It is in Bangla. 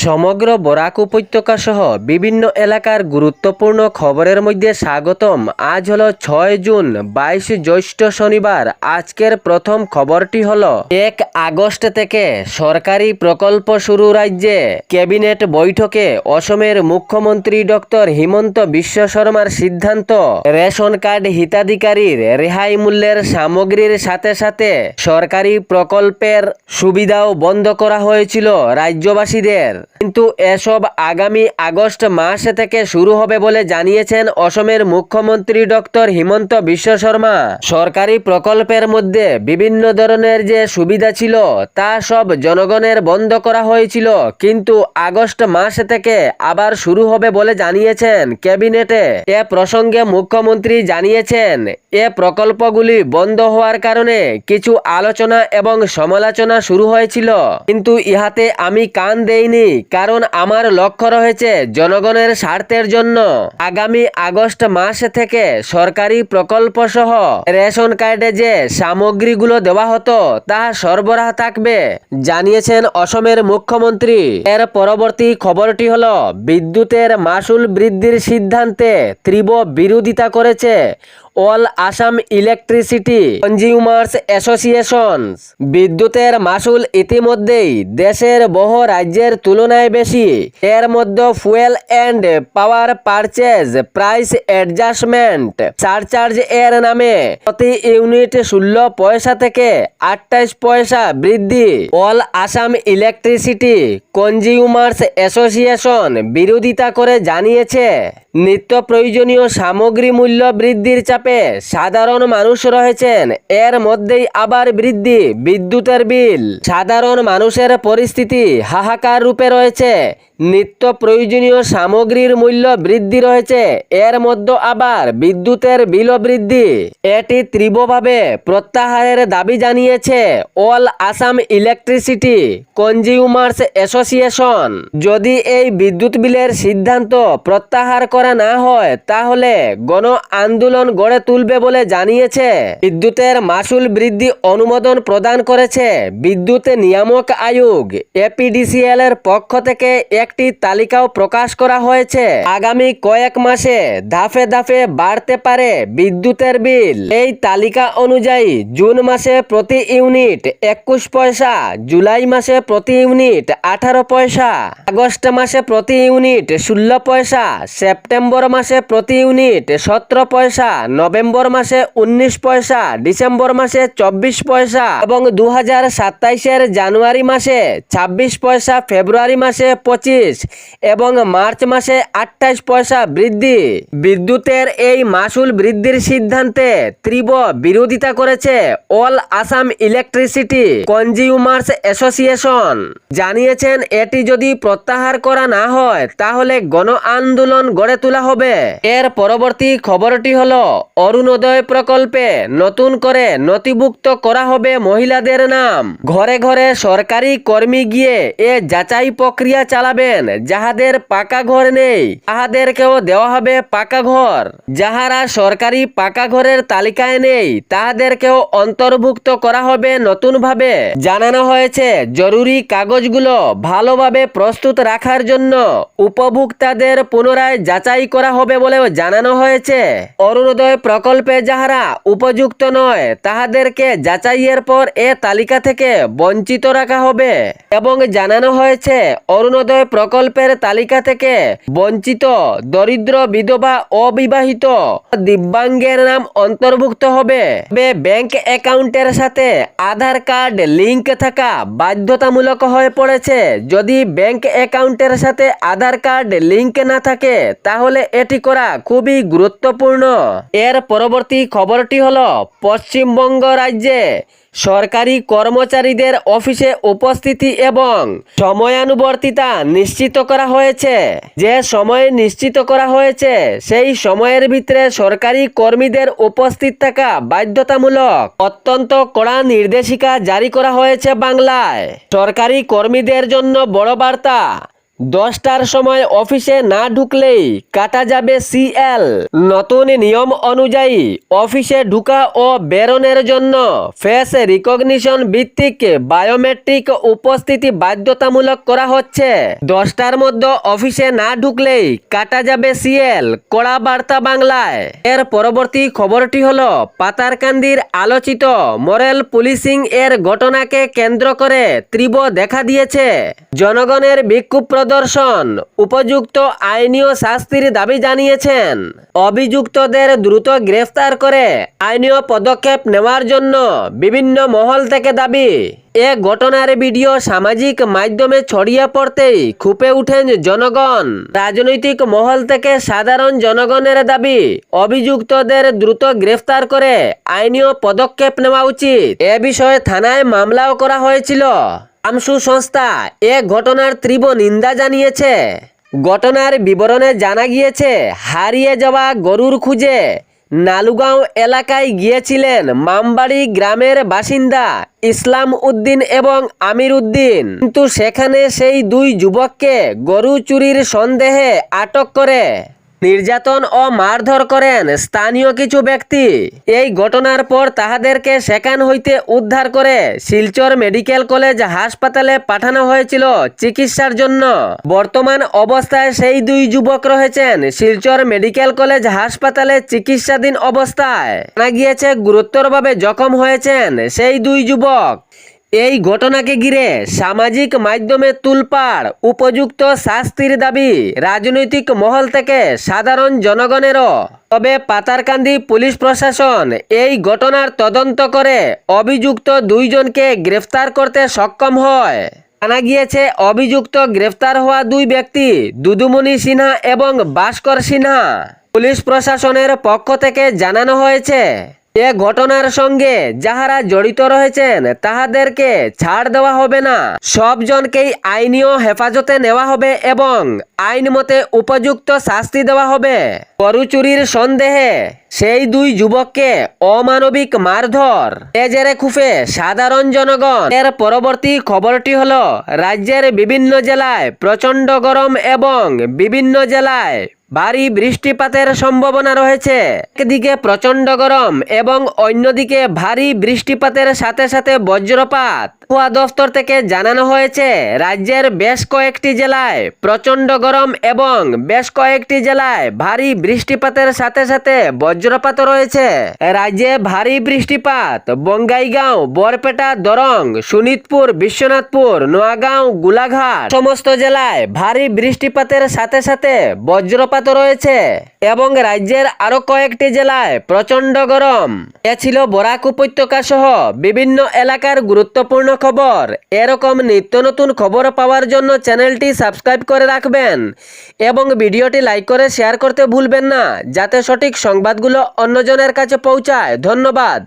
সমগ্র বরাক উপত্যকা সহ বিভিন্ন এলাকার গুরুত্বপূর্ণ খবরের মধ্যে স্বাগতম। আজ হলো 6 জুন 22 জ্যৈষ্ঠ শনিবার। আজকের প্রথম খবরটি হলো 1 আগস্ট থেকে সরকারি প্রকল্প শুরু। রাজ্যে ক্যাবিনেট বৈঠকে অসমের মুখ্যমন্ত্রী ডক্টর হিমন্ত বিশ্ব শর্মার সিদ্ধান্ত, রেশন কার্ড হিতাধিকারীর রেহাই মূল্যের সামগ্রীর সাথে সাথে সরকারি প্রকল্পের সুবিধাও বন্ধ করা হয়েছিল রাজ্যবাসীদের, কিন্তু এসব আগামী আগস্ট মাস থেকে শুরু হবে বলে জানিয়েছেন অসমের মুখ্যমন্ত্রী ডক্টর হিমন্ত বিশ্ব শর্মা। সরকারি প্রকল্পের মধ্যে বিভিন্ন ধরনের যে সুবিধা ছিল তা সব জনগণের বন্ধ করা হয়েছিল, কিন্তু আগস্ট মাস থেকে আবার শুরু হবে বলে জানিয়েছেন ক্যাবিনেটে। এ প্রসঙ্গে মুখ্যমন্ত্রী জানিয়েছেন, এ প্রকল্পগুলি বন্ধ হওয়ার কারণে কিছু আলোচনা এবং সমালোচনা শুরু হয়েছিল, কিন্তু ইহাতে আমি কান দেইনি, কারণ আমার লক্ষ্য রয়েছে জনগণের স্বার্থের জন্য। আগামী আগস্ট মাস থেকে সরকারি প্রকল্প সহ রেশন কার্ডে যে সামগ্রীগুলো দেওয়া হতো তা সরবরাহ থাকবে, জানিয়েছেন অসমের মুখ্যমন্ত্রী। এর পরবর্তী খবরটি হলো বিদ্যুতের মাসুল বৃদ্ধির সিদ্ধান্তে তীব্র বিরোধিতা করেছে all Assam electricity consumers association. বিদ্যুতের মাসুল ইতিমধ্যেই দেশের বহু রাজ্যের তুলনায় বেশি। এর মধ্যে fuel and power purchase price adjustment surcharge এর নামে প্রতি ইউনিট 16 পয়সা থেকে 28 পয়সা বৃদ্ধি all Assam electricity consumers association বিরোধিতা করে জানিয়েছে, নিত্য প্রয়োজনীয় সামগ্রী মূল্য বৃদ্ধির চাপে সাধারণ মানুষ রয়েছেন। এর মধ্যেই আবার বৃদ্ধি বিদ্যুতের বিল। সাধারণ মানুষের পরিস্থিতি হাহাকার রূপে রয়েছে। নিত্য প্রয়োজনীয় সামগ্রীর মূল্য বৃদ্ধি রয়েছে, এর মধ্যে আবার বিদ্যুতের বিলও বৃদ্ধি। এটি তীব্রভাবে প্রত্যাহারের দাবি জানিয়েছে all Assam electricity consumers association. যদি এই বিদ্যুৎ বিলের সিদ্ধান্ত প্রত্যাহার করা না হয় তাহলে গণ আন্দোলন গড়ে তুলবে বলে জানিয়েছে। বিদ্যুতের মাসুল বৃদ্ধি অনুমোদন প্রদান করেছে বিদ্যুৎ নিয়ামক আয়োগ। এপিডিসিএল এর পক্ষ থেকে একটি তালিকাও প্রকাশ করা হয়েছে। আগামী কয়েক মাসে ধাপে ধাপে বাড়তে পারে বিদ্যুতের বিল। এই তালিকা অনুযায়ী জুন মাসে প্রতি ইউনিট 21 পয়সা, জুলাই মাসে প্রতি ইউনিট 18 পয়সা, আগস্ট মাসে প্রতি ইউনিট 16 পয়সা, সেপ্টেম্বর মাসে প্রতি ইউনিট 17 পয়সা, নভেম্বর মাসে 19 পয়সা, ডিসেম্বর মাসে 24 পয়সা এবং 2027 জানুয়ারি মাসে 26 পয়সা, ফেব্রুয়ারি মাসে 25 এবং মার্চ মাসে 28 পয়সা বৃদ্ধি। বিদ্যুতের এই মাসুল বৃদ্ধির সিদ্ধান্তে তীব্র বিরোধিতা করেছে all Assam electricity consumers association. জানিয়েছেন, এটি যদি প্রত্যাহার করা না হয় তাহলে গণ আন্দোলন গড়ে তোলা হবে। এর পরবর্তী খবরটি হলো অরুণোদয় প্রকল্পে নতুন করে নথিভুক্ত করা হবে মহিলাদের নাম। ঘরে ঘরে সরকারি কর্মী গিয়ে এ যাচাই প্রক্রিয়া চালাবেন। যাহাদের পাকা ঘর নেই তাহাদেরকেও দেওয়া হবে পাকা ঘর। যাহারা সরকারি পাকা ঘরের তালিকায় নেই তাহাদেরকেও অন্তর্ভুক্ত করা হবে নতুনভাবে। জানানো হয়েছে, জরুরি কাগজগুলো ভালোভাবে প্রস্তুত রাখার জন্য উপভোক্তাদের পুনরায় যাচাই করা হবে বলেও জানানো হয়েছে। অরুণোদয় প্রকল্পে যাহারা উপযুক্ত নয় তাহাদেরকে যাচাইয়ের পর এ তালিকা থেকে বঞ্চিত রাখা হবে এবং জানানো হয়েছে অরুণোদয় প্রকল্পের তালিকা থেকে বঞ্চিত দরিদ্র, বিধবা, অবিবাহিত, দিব্যাঙ্গের নাম অন্তর্ভুক্ত হবে। ব্যাংক অ্যাকাউন্টের সাথে আধার কার্ড লিংক থাকা বাধ্যতামূলক হয়ে পড়েছে। যদি ব্যাংক অ্যাকাউন্টের সাথে আধার কার্ড লিংক না থাকে তাহলে এটি করা খুবই গুরুত্বপূর্ণ। এর পরবর্তী খবরটি হলো পশ্চিমবঙ্গ রাজ্যে সরকারি কর্মচারীদের অফিসে উপস্থিতি এবং সময়ানুবর্তিতা নিশ্চিত করা হয়েছে। যে সময় নিশ্চিত করা হয়েছে সেই সময়ের ভিতরে সরকারি কর্মীদের উপস্থিত থাকা বাধ্যতামূলক। অত্যন্ত কড়া নির্দেশিকা জারি করা হয়েছে বাংলায়। সরকারি কর্মীদের জন্য বড় বার্তা। 10টার সময় অফিসে না ঢুকলেই কাটা যাবে সিএল। নতুন নিয়ম অনুযায়ী অফিসে ঢুকা ও বেরোনোর জন্য ফেস রিকগনিশন ভিত্তিক বায়োমেট্রিক উপস্থিতি বাধ্যতামূলক করা হচ্ছে। 10টার মধ্যে অফিসে না ঢুকলেই কাটা যাবে সিএল, কড়া বার্তা বাংলায়। এর পরবর্তী খবরটি হলো পাতারকান্দির আলোচিত মরেল পুলিশিং এর ঘটনাকে কেন্দ্র করে তীব্র দেখা দিয়েছে। জনগণের বিক্ষোভ প্রদর্শন, উপযুক্ত আইনীয় শাস্তির দাবি জানিয়েছেন। অভিযুক্তদের দ্রুত গ্রেফতার করে আইনীয় পদক্ষেপ নেওয়ার জন্য বিভিন্ন মহল থেকে দাবি। এ ঘটনার ভিডিও সামাজিক মাধ্যমে ছড়িয়ে পড়তেই ক্ষুপে উঠেন জনগণ। রাজনৈতিক মহল থেকে সাধারণ জনগণের দাবি, অভিযুক্তদের দ্রুত গ্রেফতার করে আইনীয় পদক্ষেপ নেওয়া উচিত। এ বিষয়ে থানায় মামলাও করা হয়েছিল। আমসু সংস্থা এ ঘটনার তীব্র নিন্দা জানিয়েছে। ঘটনার বিবরণে জানা গিয়েছে, হারিয়ে যাওয়া গরুর খুঁজে নালুগাঁও এলাকায় গিয়েছিলেন মামবাড়ি গ্রামের বাসিন্দা ইসলাম উদ্দিন এবং আমির উদ্দিন, কিন্তু সেখানে সেই দুই যুবককে গরু চুরির সন্দেহে আটক করে নির্যাতন ও মারধর করেন স্থানীয় কিছু ব্যক্তি। এই ঘটনার পর তাহাদেরকে সেখান হইতে উদ্ধার করে শিলচর মেডিকেল কলেজ হাসপাতালে পাঠানো হয়েছিল চিকিৎসার জন্য। বর্তমান অবস্থায় সেই দুই যুবক রয়েছেন শিলচর মেডিকেল কলেজ হাসপাতালে চিকিৎসাধীন অবস্থায়। জানা গিয়েছে গুরুতরভাবে জখম হয়েছেন সেই দুই যুবক। এই ঘটনাকে ঘিরে সামাজিক মাধ্যমে তুলপাড়, উপযুক্ত শাস্তির দাবি রাজনৈতিক মহল থেকে সাধারণ জনগণেরও। তবে পাতারকান্দি পুলিশ প্রশাসন এই ঘটনার তদন্ত করে অভিযুক্ত দুইজনকে গ্রেফতার করতে সক্ষম হয়। জানা গিয়েছে অভিযুক্ত গ্রেফতার হওয়া দুই ব্যক্তি দুদুমণি সিনহা এবং ভাস্কর সিনহা। পুলিশ প্রশাসনের পক্ষ থেকে জানানো হয়েছে, এ ঘটনার সঙ্গে যাহারা জড়িত রয়েছেন তাহাদেরকে ছাড় দেওয়া হবে না। সবজনকেই আইনীয় হেফাজতে নেওয়া হবে এবং আইন মতে উপযুক্ত শাস্তি দেওয়া হবে। গরু চুরির সন্দেহে সেই দুই যুবককে অমানবিক মারধর, এ জেরে ক্ষুফে সাধারণ জনগণ। এর পরবর্তী খবরটি হলো, রাজ্যের বিভিন্ন জেলায় প্রচণ্ড গরম এবং বিভিন্ন জেলায় ভারী বৃষ্টিপাতের সম্ভাবনা রয়েছে। একদিকে প্রচণ্ড গরম এবং অন্যদিকে ভারী বৃষ্টিপাতের সাথে সাথে বজ্রপাত। আবহাওয়া দফতর থেকে জানানো হয়েছে, রাজ্যের বেশ কয়েকটি জেলায় প্রচণ্ড গরম এবং বেশ কয়েকটি জেলায় ভারী বৃষ্টিপাতের সাথে সাথে বজ্রপাত রয়েছে। রাজ্যে ভারী বৃষ্টিপাত বঙ্গাইগাঁও, বরপেটা, দরং, শোনিতপুর, বিশ্বনাথপুর, নোয়াগাঁও, গোলাঘাট সমস্ত জেলায় ভারী বৃষ্টিপাতের সাথে সাথে বজ্রপাত রয়েছে এবং রাজ্যের আরো কয়েকটি জেলায় প্রচণ্ড গরম। এ ছিল বরাক উপত্যকা সহ বিভিন্ন এলাকার গুরুত্বপূর্ণ খবর। এরকম নিত্য নতুন খবর পাওয়ার জন্য চ্যানেলটি সাবস্ক্রাইব করে রাখবেন এবং ভিডিওটি লাইক করে শেয়ার করতে ভুলবেন না, যাতে সঠিক সংবাদগুলো অন্যজনের কাছে পৌঁছায়। ধন্যবাদ।